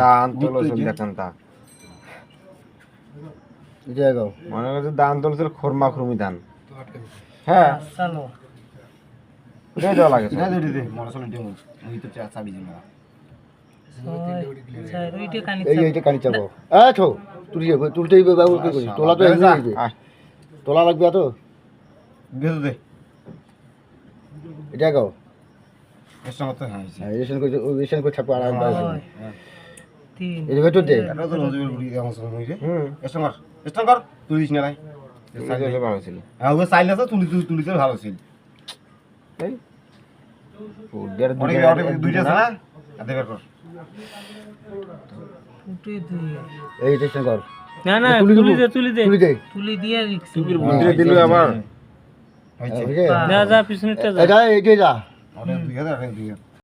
দান তোলো দেখেন তা মনে করছে দান তোলছিল খরমা খুরমি দান হ্যাঁ চলো উঠে দেওয়া লাগে তোলা লাগবে তো এটা গাও ছাপো আর ভেতর দে ভালো ছিল ভালো ছিল এই টেনশন কর না না তুলি দিয়ে টুপির বুদ্ধি দিল আবার যা যা পিছনেরটা যা এটা এই যে যা